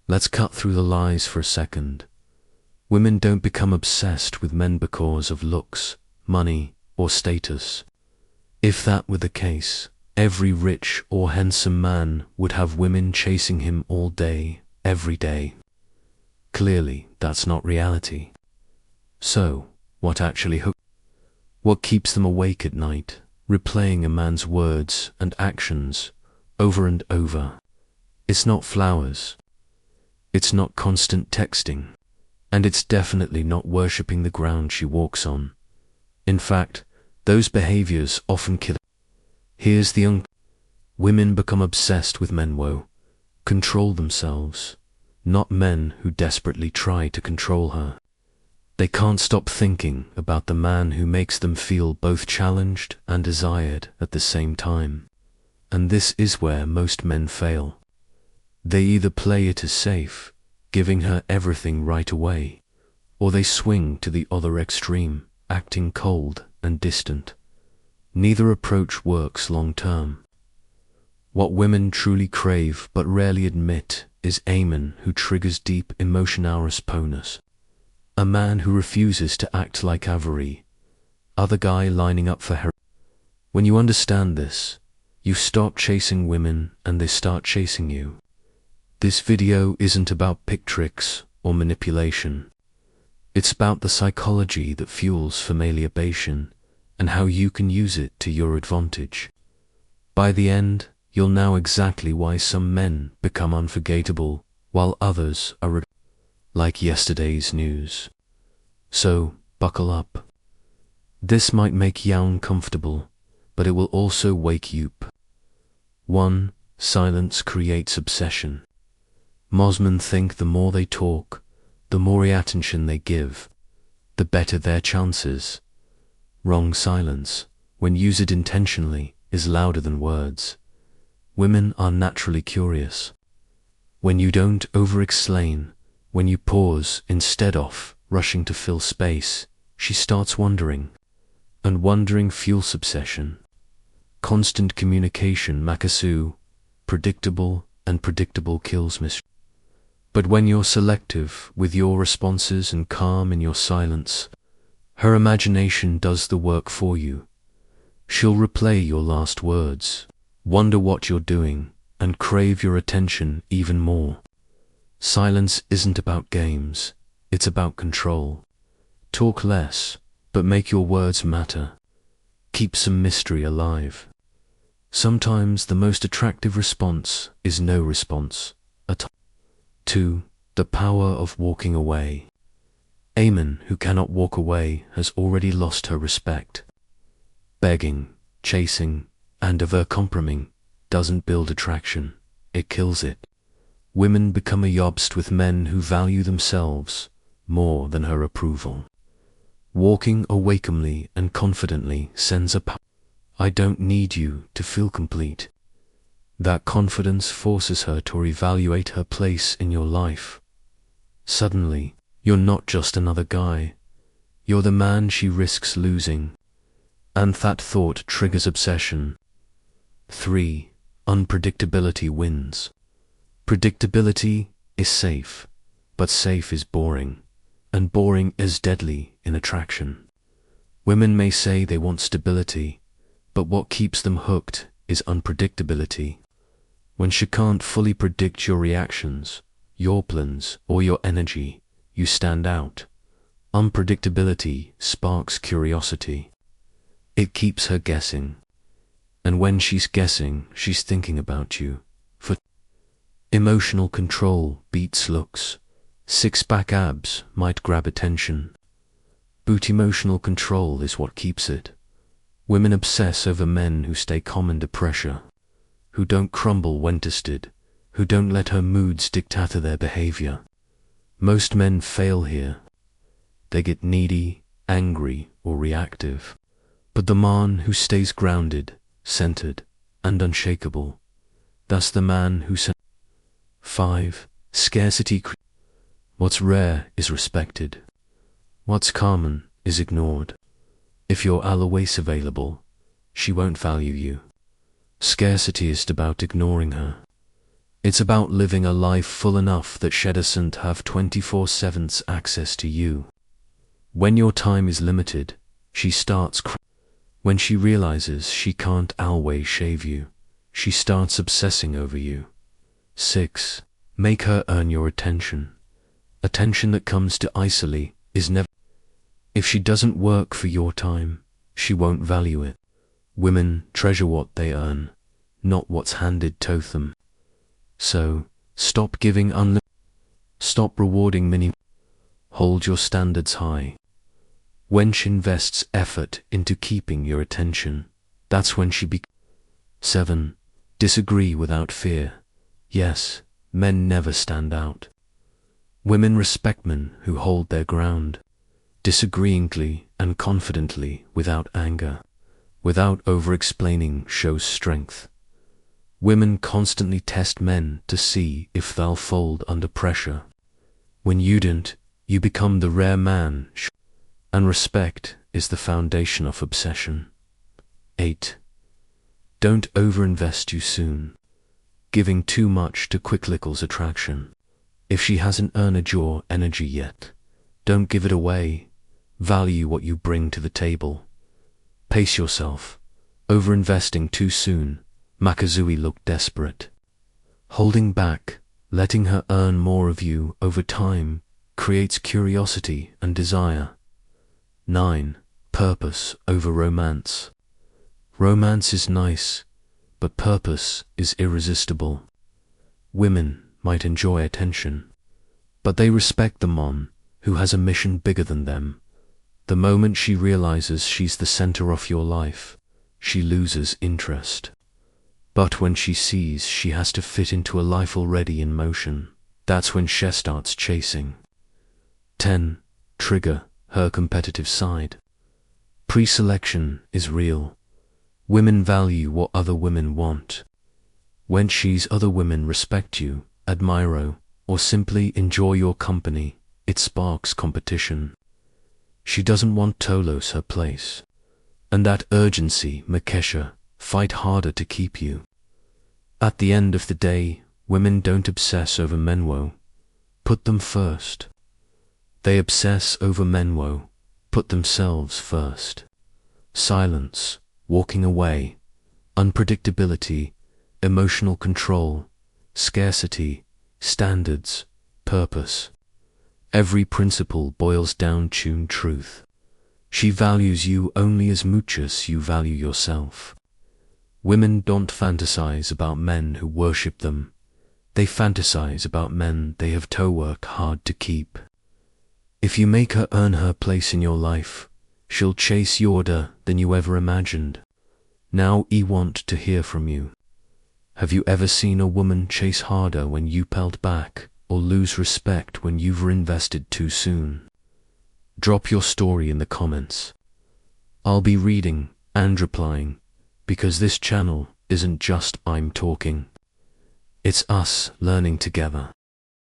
Let's cut through the lies for a second. Women don't become obsessed with men because of looks, money, or status. If that were the case, every rich or handsome man would have women chasing him all day, every day. Clearly, that's not reality. So, what actually hooks? What keeps them awake at night, replaying a man's words and actions over and over? It's not flowers. It's not constant texting. And it's definitely not worshipping the ground she walks on. In fact, those behaviors often kill. Here's the women become obsessed with men who control themselves, not men who desperately try to control her. They can't stop thinking about the man who makes them feel both challenged and desired at the same time. And this is where most men fail. They either play it as safe, giving her everything right away, or they swing to the other extreme, acting cold and distant. Neither approach works long term. What women truly crave but rarely admit is a man who triggers deep emotional response. A man who refuses to act like Avery, other guy lining up for her. When you understand this, you stop chasing women and they start chasing you. This video isn't about pick tricks or manipulation. It's about the psychology that fuels familiation and how you can use it to your advantage. By the end, you'll know exactly why some men become unforgettable while others are like yesterday's news. So, buckle up. This might make you uncomfortable, but it will also wake you up. 1. Silence creates obsession. Most men think the more they talk, the more attention they give, the better their chances. Wrong. Silence, when used intentionally, is louder than words. Women are naturally curious. When you don't over-explain, when you pause instead of rushing to fill space, she starts wondering. And wondering fuels obsession. Constant communication makasu, predictable, and predictable kills mystery. But when you're selective with your responses and calm in your silence, her imagination does the work for you. She'll replay your last words, wonder what you're doing, and crave your attention even more. Silence isn't about games, it's about control. Talk less, but make your words matter. Keep some mystery alive. Sometimes the most attractive response is no response at all. 2. The power of walking away. A man who cannot walk away has already lost her respect. Begging, chasing, and over-compromising doesn't build attraction, it kills it. Women become obsessed with men who value themselves more than her approval. Walking awakely and confidently sends a I don't need you to feel complete. That confidence forces her to reevaluate her place in your life. Suddenly, you're not just another guy. You're the man she risks losing. And that thought triggers obsession. 3. Unpredictability wins. Predictability is safe, but safe is boring, and boring is deadly in attraction. Women may say they want stability, but what keeps them hooked is unpredictability. When she can't fully predict your reactions, your plans, or your energy, you stand out. Unpredictability sparks curiosity. It keeps her guessing. And when she's guessing, she's thinking about you. For emotional control beats looks. Six-pack abs might grab attention, but emotional control is what keeps it. Women obsess over men who stay calm under pressure, who don't crumble when tested, who don't let her moods dictate their behavior. Most men fail here. They get needy, angry, or reactive. But the man who stays grounded, centered, and unshakable, that's the man who 5. Scarcity. What's rare is respected. What's common is ignored. If you're always available, she won't value you. Scarcity is about ignoring her. It's about living a life full enough that she doesn't have 24/7 access to you. When your time is limited, she starts when she realizes she can't always shave you, she starts obsessing over you. 6. Make her earn your attention. Attention that comes to easily is never. If she doesn't work for your time, she won't value it. Women treasure what they earn, not what's handed to them. So, stop giving stop rewarding mini. Hold your standards high. When she invests effort into keeping your attention, that's when she 7. Disagree without fear. Yes, men never stand out. Women respect men who hold their ground, disagreeingly and confidently without anger, without over-explaining shows strength. Women constantly test men to see if they'll fold under pressure. When you don't, you become the rare man, and respect is the foundation of obsession. 8. Don't overinvest too soon. Giving too much to quicklickles attraction. If she hasn't earned your energy yet, don't give it away. Value what you bring to the table. Pace yourself. Overinvesting too soon, Makazui looked desperate. Holding back, letting her earn more of you over time, creates curiosity and desire. 9. Purpose over romance. Romance is nice, but purpose is irresistible. Women might enjoy attention, but they respect the man who has a mission bigger than them. The moment she realizes she's the center of your life, she loses interest. But when she sees she has to fit into a life already in motion, that's when she starts chasing. 10. Trigger her competitive side. Pre-selection is real. Women value what other women want. When other women respect you, admire you, or simply enjoy your company, it sparks competition. She doesn't want to lose her place. And that urgency, Makesha, fight harder to keep you. At the end of the day, women don't obsess over menwo. Put them first. They obsess over menwo. Put themselves first. Silence, walking away, unpredictability, emotional control, scarcity, standards, purpose. Every principle boils down to truth. She values you only as much as you value yourself. Women don't fantasize about men who worship them. They fantasize about men they have to work hard to keep. If you make her earn her place in your life, she'll chase you harder than you ever imagined. Now I want to hear from you. Have you ever seen a woman chase harder when you pulled back, or lose respect when you've invested too soon? Drop your story in the comments. I'll be reading and replying, because this channel isn't just I'm talking. It's us learning together.